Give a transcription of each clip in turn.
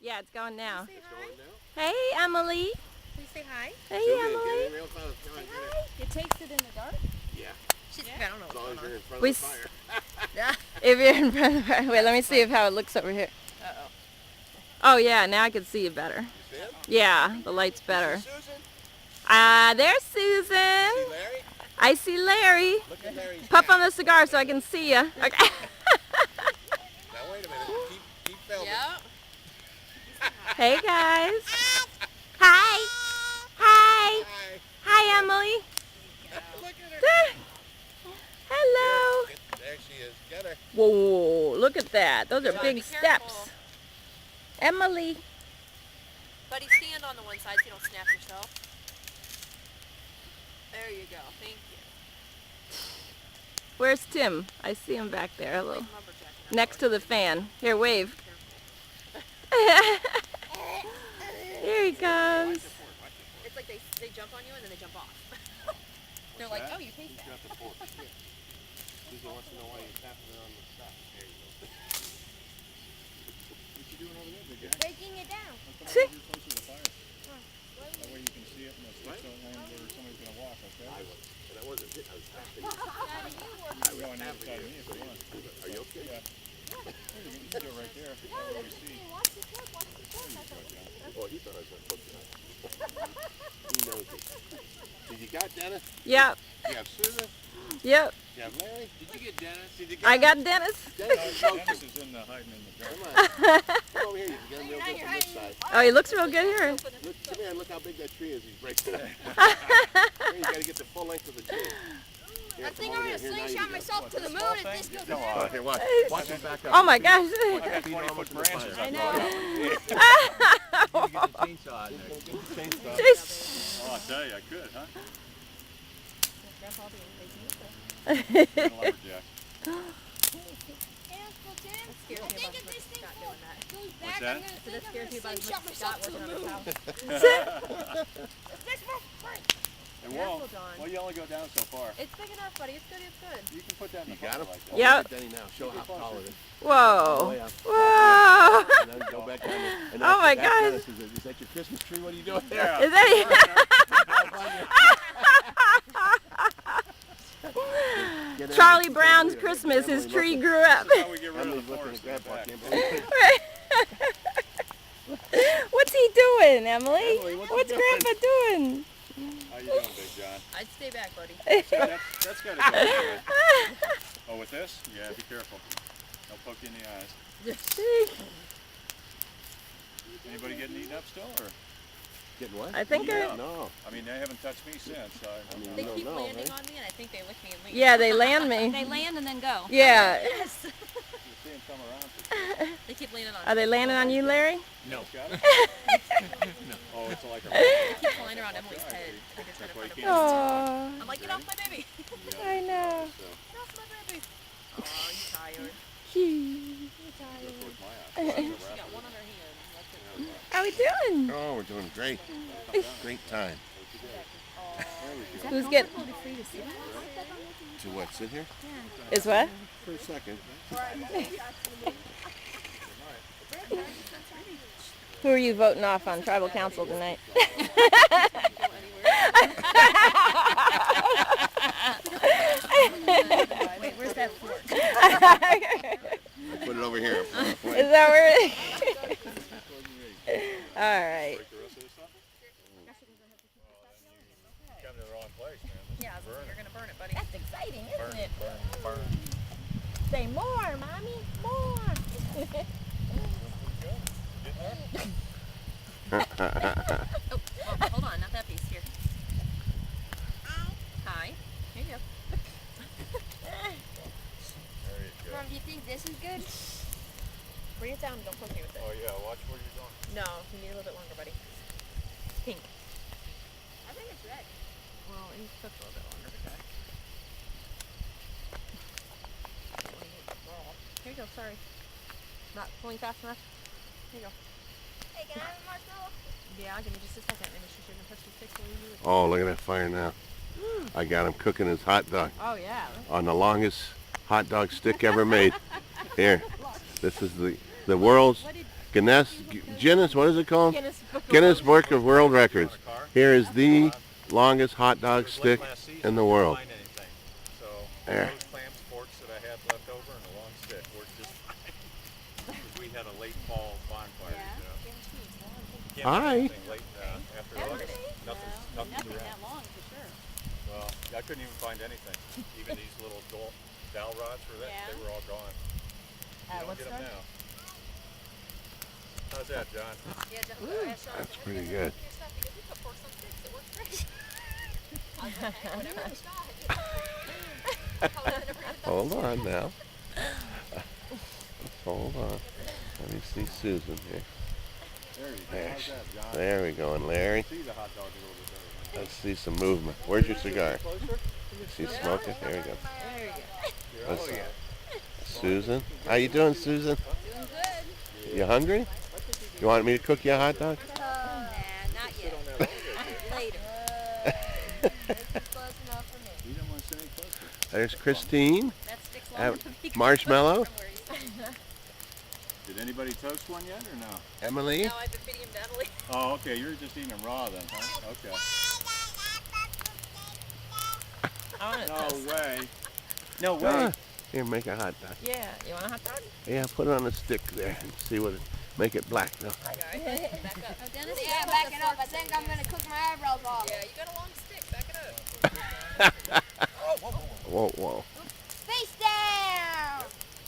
Yeah, it's going now. Say hi. Hey, Emily. Can you say hi? Hey, Emily. Say hi. You taste it in the dark? Yeah. She's, I don't know As what's long going as you're on. in front We of the fire. Yeah. If you're in front of the Wait, let me see how it looks over here. Uh-oh. Oh, yeah, now I can see it better. You see him? Yeah, the light's better. See Susan? There's Susan. See Larry? I see Larry. Look at Larry's Puff hat. on the cigar so I can see you. Okay. Now wait a minute. Keep filming. Yep. Hey, guys. Hi. Hi. Hi. Hi, Emily. Look at her. Hello. There she is. Get her. Whoa, look at that. Those are John, big be careful. steps. Emily. Buddy, stand on the one side so you don't snap yourself. There you go. Thank you. Where's Tim? I see him back there. Hello. Like lumberjack. Next to the fan. Here, wave. Here he comes. It's like they jump on you and then they jump off. They're like, oh, you taste that. Susan wants to know why you're tapping her on the stuff. There you go. What you doing over there, big guy? Breaking it down. Let's come over here closer to the fire. That way you can see it and the sticks don't land where somebody's going to walk, okay? But I wasn't I was tapping. You go on the other side of me if you want. Are you okay? Yeah. You can go right there. That way we see. Watch the clip, watch the clip. I thought- Well, he thought I was going to put that. He knows it. Did you got Dennis? Yep. You have Susan? Yep. You have Larry? Did you get Dennis? Did you get I got Dennis. Dennis? Dennis is in the hiding in the dark. Come on. Come over here. You can get him real good from this side. Oh, he looks real good here. Look, come here and look how big that tree is he's breaking up. Here, you got to get the full length of the tree. Here, I think come I'm over gonna here. Now you slingshot go. myself to the moon if this goes Come down. on. Here, watch. Watch him back up. Oh my gosh. I got Feet 20-foot almost in the branches. fire. I know. brought up. You get the chainsaw out there. Get the chainsaw. Jeez. Oh, I tell you, I could, huh? Grandpa being crazy. I'm a lumberjack. Scares I me think about if this thing Scott doing that. goes What's back, that? I'm gonna So think that I'm scares me gonna about slingshot Scott myself to working the on his moon. house. This will break. It Careful, won't. John. Well, you only go down so far. It's big enough, buddy. It's good. It's good. You can put that in You the got fire him? like that. Yep. Look at Denny now. Show how tall it is. Whoa. Way up. Whoa. And then go back down there. And Oh my that's God. Dennis. Is that your Christmas tree? What are you doing there? Yeah. Is that Get Emily. Charlie Brown's Emily, Christmas? His Emily tree looking- grew up. That's how we get rid of Emily's the looking forest at in the Grandpa. back. Can't believe it. What's he doing, Emily? Emily, what's he What's doing? Grandpa doing? How you doing, Big John? I'd stay back, buddy. See, that's got to go anyway. Oh, with this? Yeah, be careful. They'll poke you in the eyes. Anybody getting eaten up still, or? Getting what? I think Yeah. No. I mean, they haven't touched me since. So I don't They know. keep know, landing right? on me, and I think they lick me and leave. Yeah, they land me. They land and then go. Yeah. Yes. You see them come around. For sure. They keep landing on Are they landing on you, Larry? No. Got it? Oh, it's like a. They keep flying around Emily's head. I think they're That's trying why to you find a Oh, I'm like, get off my baby. I know. Get off my baby. Oh, you tired. Phew. My eyes. She got one on her hand. That's it. How we doing? Oh, we're doing great. Great time. Who's getting? To what? Sit here? Is what? For a second. Who are you voting off on tribal council tonight? Wait, where's that fork? Put it over here. Is that where it is? All right. Break the rest of this stuff? Come to the wrong place, man. Yeah, I was like, you're gonna burn it, buddy. That's exciting, Burn, isn't it? burn, burn. Say more, mommy, more. Oh, hold on, not that piece. Here. Hi. Here you go. There you go. Mom, do you think this is good? Bring it down. Don't poke me with it. Oh yeah, watch where you're going. No, you need a little bit longer, buddy. Pink. I think it's red. Well, it took a little bit longer to cook. Here you go. Sorry. Not pulling fast enough. Here you go. Hey, can I have a marshmallow? Yeah, give me just a second. Maybe she shouldn't have touched the stick while you were. Oh, look at that fire now. I got him cooking his hot dog Oh yeah. on the longest hot dog stick ever made. Here, this is the world's Guinness, what is it called? Guinness Book. Book of World Records. Here is the longest hot dog stick in the world. So There. those clamps, forks that I had left over and a long stick worked just fine. 'Cause we had a late fall bonfire, you know. Can't Hi. find anything late after August. Nothing's Nothing around. that long for sure. Well, I couldn't even find anything. Even these little dowel rods for that, they were all gone. You don't What's get them that? now. How's that, John? Yeah, That's pretty good. Hold on now. Hold on. Let me see Susan here. There you go. There, How's that, John? there we go, and Larry. See the hot dog a little bit better. Let's see some movement. Where's your cigar? Closer? She's smoking. There we go. There you go. Let's see. Susan, how you doing, Susan? Doing good. You hungry? You want me to cook you a hot dog? Nah, not yet. Later. Close enough for me. You don't want to sit any closer. There's Christine. That sticks Uh, longer than me. Marshmallow. From where he's at. Did anybody toast one yet or no? Emily. No, I've been feeding him Natalie. Oh, okay. You're just eating them raw then, huh? Okay. I want it. No way. No Ah, here, make a hot dog. Yeah. You want a hot dog? Yeah, put it on a stick there and see what it. Make it black though. Back up. Dennis, Yeah, back it up. I think I'm gonna cook my eyebrows off. Yeah, you got a long stick. Back it up. Whoa, whoa. Face down.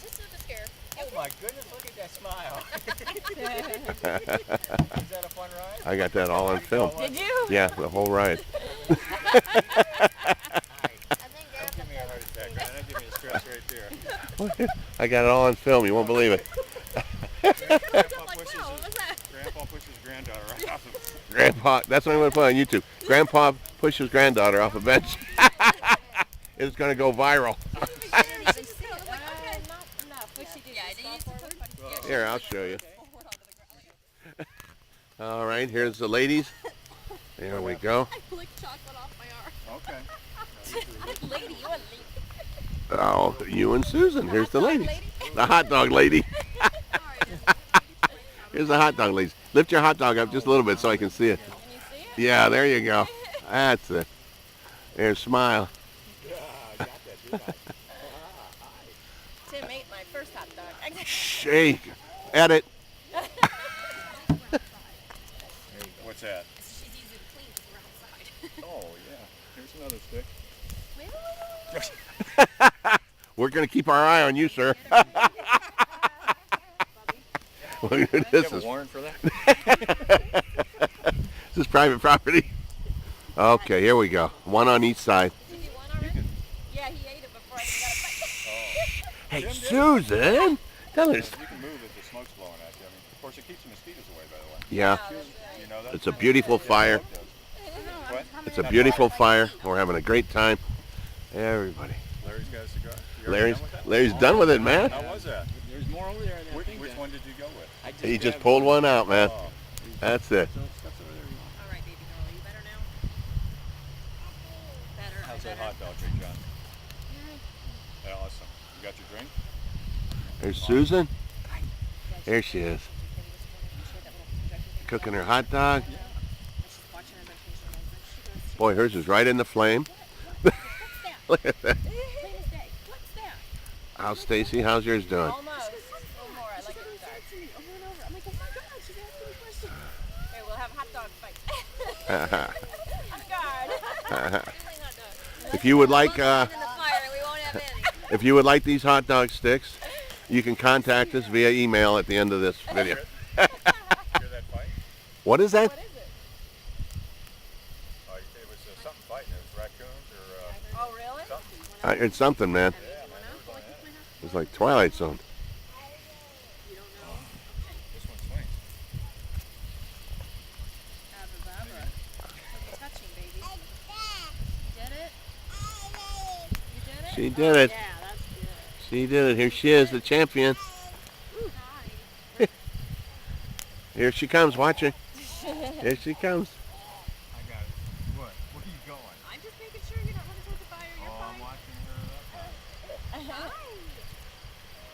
Just a scare. Oh my goodness, look at that smile. Is that a fun ride? I got that all on film. Did you? Yeah, the whole ride. I think Give me a heart attack. That'll give me a stress right there. I got it all on film. You won't believe it. Grandpa pushes granddaughter right off of Grandpa, that's what I'm going to put on YouTube. Grandpa pushes granddaughter off a bench. It's going to go viral. Not enough. What she did? Yeah, I need to put Here, I'll show you. All right, here's the ladies. There we go. I licked chocolate off my arm. Okay. Lady, you want lady? Oh, you and Susan. Here's the ladies. The hot dog lady. Here's the hot dog ladies. Lift your hot dog up just a little bit so I can see it. Can you see it? Yeah, there you go. That's it. There's smile. Tim ate my first hot dog. Shake. Edit. What's that? She's easy to clean because we're outside. Oh, yeah. Here's another stick. We're going to keep our eye on you, sir. This is warrant for that? this is private property. Okay, here we go. One on each side. Did you want already? Yeah, he ate it before I even got a bite. Hey, Susan. Tell us. You can move if the smoke's blowing at you. I mean, of course, it keeps the mosquitoes away, by the way. Yeah, You know that? it's a beautiful fire. What? It's a beautiful fire. We're having a great time. Everybody. Larry's got a cigar. You already done with that? Larry's done with it, man. How was that? There's more over there in that Which thing. one did you go with? I just He just grabbed pulled one out, man. Oh, That's it. So stuff's over there. All right, baby girl, are you better now? Better. how's that better. hot dog trick, John? Yeah, awesome. You got your drink? There's Susan. There she is. Cooking her hot dog. Boy, hers is right in the flame. Look at that. What's that? How's Stacey? How's yours doing? Almost. A little more. I like it dark. I'm like, oh my God, she's asking me questions. Here, we'll have a hot dog fight. On guard. If you would like, In the fire, we won't have any. if you would like these hot dog sticks, you can contact us via email at the end of this video. Hear that fight? What is that? What is it? Oh, it was something fighting. It was raccoons or Oh, really? something. It's something, man. Yeah, man, they were going at it. It's like Twilight Zone. This one swings. Abracadabra. Touching, baby. Did it? You did it? She did it. Yeah, that's good. She did it. Here she is, the champion. Hi. Here she comes. Watch her. Here she comes. I got it. What? Where are you going? I'm just making sure you're not running towards the fire. You're Oh, I'm fine. watching her up. How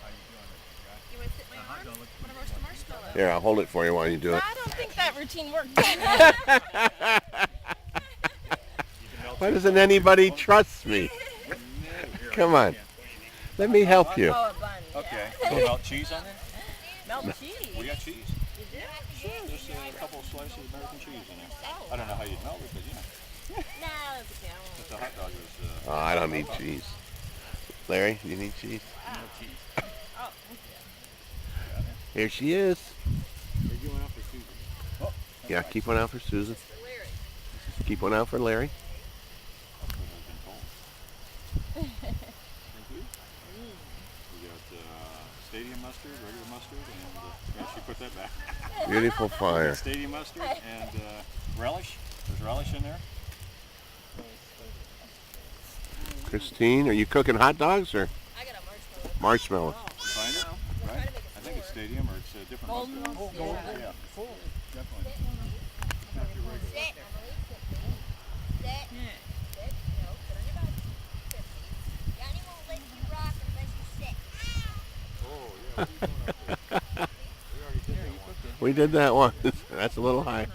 you doing, guy? You want to sit in my arm? Want to roast a marshmallow? Here, I'll hold it for you while you do it. I don't think that routine worked. Why doesn't anybody trust me? Come on. Let me help you. Oh, a bun. Yeah. Okay. You want melt cheese on there? Melt cheese. We got cheese. You do? Sure. There's a couple of slices of American cheese in there. I don't know how you'd melt it, but you know. No, it's okay. I won't. But the hot dog is. Oh, I don't need cheese. Larry, do you need cheese? No cheese. Oh, Here she is. You're going out for Susan. Oh, Yeah, keep one out for Susan. For Larry. Keep one out for Larry. that's what I've been told. Thank you. We got stadium mustard, regular mustard, and yeah, she put that back. Beautiful fire. Stadium mustard and relish. There's relish in there. Christine, are you cooking hot dogs or I got a marshmallow. marshmallows? Find it, right? I think it's stadium or it's a different Golden mustard. mustard. Golden, yeah. Definitely. Not your regular. Sit. Sit. yeah. Sit. No, sit on your butt. Sit. Johnny won't let you rock unless you sit. Oh, yeah. We already did that one. We did that once. That's a little high.